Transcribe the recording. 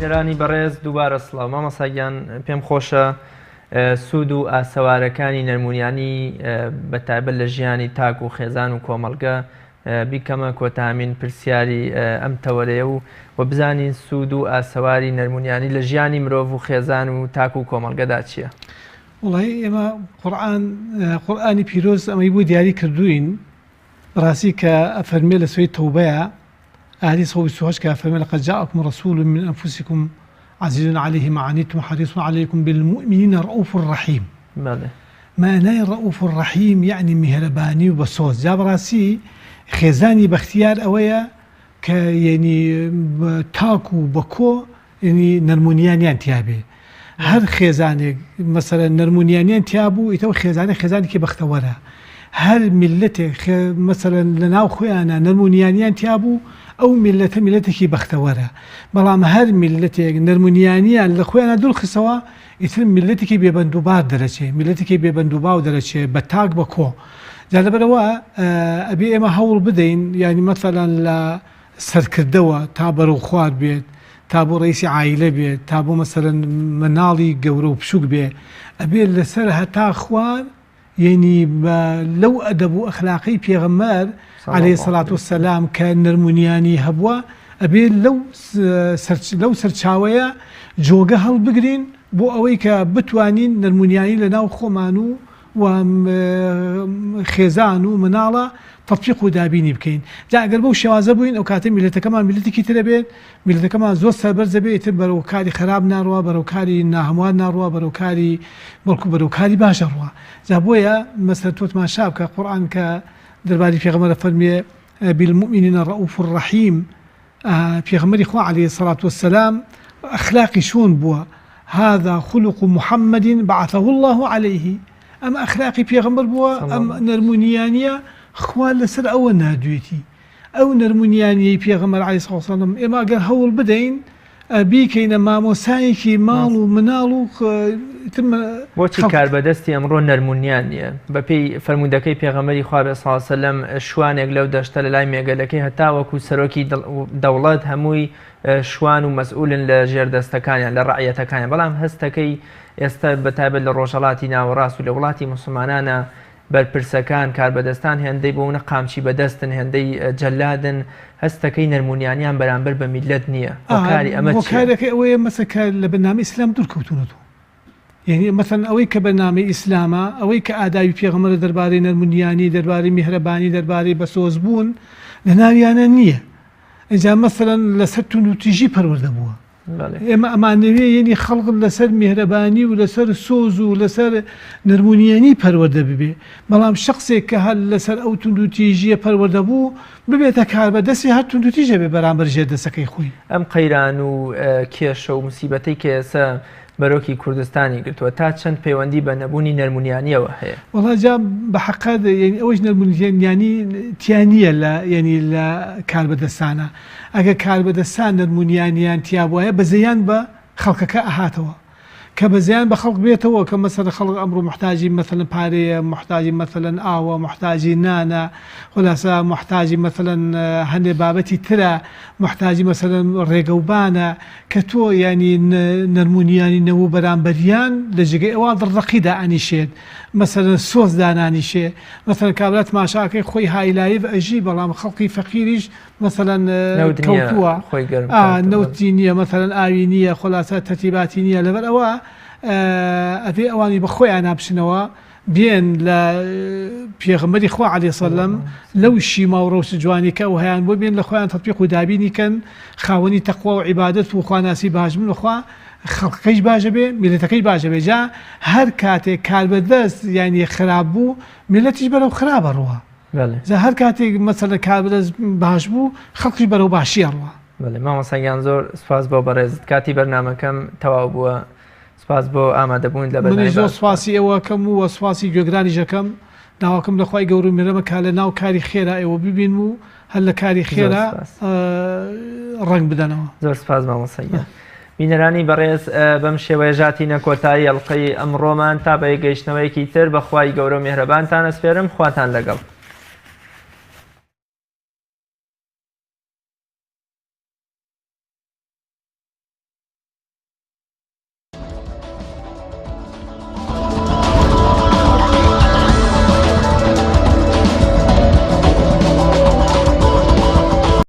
بینەرانی بەڕێز دووبارە سڵاو مامەساگیان پێم خۆشە سوود و ئاسەوارەکانی نەرمونیانی بەتایبەت لە ژیانی تاک و خێزان و کۆمەڵگە بیکەمە کۆتامین پرسیاری ئەم تەوەرەیە و بزانین سوود و ئاسەواری نەرمونیانی لە ژیانی مرۆڤ و خێزان و تاک و کۆمەڵگەدا چییە؟ وڵی ئێمە قورئانی پیرۆز ئەمەی بۆ دیاری کردوین ڕاستی کە ئەفەرمێ لە سوێی تەوبەیە ئاهەدیث 28 کە ئەفەرمێ لەقەد جاءكم رسول من أنفسكم عزيز عليه ما عنتم حريص عليكم بالمؤمنين رؤوف رحيم. معنای رؤوف رحيم يعني مهرباني وبسوز. جا بەڕاستی خێزانی بەختیار ئەوەیە کە یعنی تاک و بەکۆ یعنی نەرمونیانیان تیابێ. هەر خێزانێک مەسەلەن نەرمونیانیان تیابوو ئیتەوە خێزانێکی بەختەوەرە. هەر میلەتێک مەسەلەن لەناو خۆیانە نەرمونیانیان تیابوو ئەو میلەتە میلەتێکی بەختەوەرە. بەڵام هەر میلەتێک نەرمونیانیان لە خۆیانە دڵخستەوە ئیتر میلەتێکی بێبەندوبار دەرەچێت، میلەتێکی بێبەندوباو دەرەچێت بە تاک بەکۆ. جا لەبەرەوە ئەبێ ئێمە هەوڵ بدەین یعنی مەسەلەن لە سەرکردەوە تا بەرەو خوار بێت، تا بۆ ڕئیسی عایلە بێت، تا بۆ مەسەلەن منداڵی گەورە و بچووک بێ، ئەبێ لەسەر هەتا خوار یعنی لەو ئەدەب و ئەخلاقی پێغەمبەر عەلەیهی سەڵات وەسەلام کە نەرمونیانی هەبووە ئەبێ لەو سەرچاوەیە جۆگە هەڵبگرین بۆ ئەوەی کە بتوانین نەرمونیانی لەناو خۆمان و خێزان و مناڵە تەطبیق و دابینی بکەین. جا ئەگەر بەو شێوازە بووین ئەو کاتە میلەتەکەمان میلەتێکی ترە بێت، میلەتەکەمان زۆر سەربەرزە بێت، ئیتر بەرەو کاری خراپ ناڕوا، بەرەو کاری ناهەموار ناڕوا، بەرەو کاری بەڵکو بەرەو کاری باشە ڕوا. جا بۆیە مەسەر تۆتمان شاب کە قورئان کە دەرباری پێغەمبەر فەرمێ بالمؤمنین رؤوف رحیم، پێغەمبەری خوا عەلەیهی سەڵات وەسەلام ئەخلاقی شۆن بووە. هذا خلق محمد بعثه الله عليه. ئەم ئەخلاقی پێغەمبەر بووە، ئەم نەرمونیانیە خوا لەسەر ئەوە نادوێتی. ئەو نەرمونیانیەی پێغەمبەر عەلەیهی سەڵات وەسەلام ئێمە ئەگەر هەوڵ بدەین بیکەینە مامۆسایەکی ماڵ و مناڵ و بۆچی کاربەدەستی ئەمڕۆ نەرمونیان نییە؟ بەپێی فەرموودەکەی پێغەمبەری خوا بێ سەڵڵەهو عەلەیهی وسەلەم شوانێک لەو دەشتە لە لای مێگەلەکەی هەتا وەکو سەرۆکی دەوڵەت هەمووی شوان و مەسئولن لە ژێردەستەکانیان لە ڕەعیەتەکانیان. بەڵام هەستەکەی ئێستا بەتایبەت لە ڕۆژهەڵاتی ناوەڕاست و لە وڵاتی موسڵمانانە بەرپرسەکان کاربەدەستان هێندەی بۆونە قامچی بەدەستن، هێندەی جەلادن، هەستەکەی نەرمونیانیان بەرامبەر بە میلەت نییە. هۆکاری ئەمە هۆکارەکەی ئەوەیە مەسەکە لە بەرنامەی ئیسلام دوورکەوتونەوە. یعنی مەسەڵەن ئەوەی کە بەرنامەی ئیسلامە، ئەوەی کە ئاداوی پێغەمبەر دەربارەی نەرمونیانی، دەربارەی میهرەبانی، دەربارەی بەسۆزبوون لە ناویانە نییە. ئەجا مەسەڵەن لەسەر تون و تیژی پەروەردە بووە. ئێمە ئەمانەوێ یعنی خەڵق لەسەر میهرەبانی و لەسەر سۆز و لەسەر نەرمونیانی پەروەردە ببێ. بەڵام شخصێک کە هەر لەسەر ئەو تون و تیژیە پەروەردە بوو ببێتە کاربەدەستی هەر تون و تیژە بێ بەرامبەر ژێردەسەکەی خۆی. ئەم قەیران و کێشە و موسیبەتەی کە ئێستا بەرۆکی کوردستانی گرتووە تا چەند پەیوەندی بە نەبوونی نەرمونیانیەوە هەیە؟ وەڵا جا بە حەقەت ئەوەش نەرمونیانی تیانیە لە کاربەدەستانە. ئەگە کاربەدەستان نەرمونیانیان تیابووایە بەزەیان بە خەڵکەکە ئەهاتەوە، کە بەزیان بە خەڵک بێتەوە کە مەسەلەن خەڵک ئەمڕۆ محتاجی مەسەلەن پارەیە، محتاجی مەسەلەن ئاوە، محتاجی نانە، خولاسە محتاجی مەسەلەن هەندێک بابەتی ترە، محتاجی مەسەلەن ڕێگەوبانە کە تۆ ینی نەرمونیانی نەوە بەرامبەریان لە جێگەی ئەوە دڕەقیدا ئەنیشێت، مەسەلەن سۆز دانانیشێ، مەسەلەن کابرات ماشاکەی خۆی هایلایف ئەژی، بەڵام خەڵکی فەقیریش مەسەلەن کەوتووە نەوتی نییە، مەسەلەن ئاوی نییە، خولاسە تەرتیباتی نییە. لەبەر ئەوە ئەبێ ئەوانی بە خۆیان نابچنەوە بێن لە پێغەمبەری خوا عەلەیهی سەڵەم لەو شیما و ڕەوس جوانی کە ئەو هەیان بۆ بێن لە خۆیان تەطبیق و دابینی کەن، خاوەنی تەقوا و عیبادەت و خواناسی باش بن، وخوا خەڵقەکەیش باشە بێ، میلەتەکەی باشە بێ. جا هەر کاتێک کاربەدەست یعنی خراپ بوو میلەتیش بەرەو خراپە ڕوا. جا هەر کاتێک مەسەلەن کاربەدەست باش بوو خەڵکی بەرەو باشیە ڕوا. مامۆستاگیان زۆر سوپاس بۆ بەڕێزت. کاتی بەرنامەکەم تەواو بووە. سپاس بۆ ئامادەبوون لە بەرنامەی. منیش زۆر سوپاسی ئێوەکەم و سوپاسی گوێگرانی ژەکەم. داواکەم لە خوای گەورە و میرەمە کا لە ناو کاری خێرا ئێوە ببین و هەر لە کاری خێرا ڕنگ بدەنەوە. زۆر سپاس مامۆستاگیان. بینەرانی بەڕێز بەم شێوەیە ژاتینە کۆتایی ئەڵقەی ئەمڕۆمان تا بە گەیشتنەوەیەکی تر بە خوای گەورە و میهرەبانتان ئەسپێرم. خواتان لەگەڵ.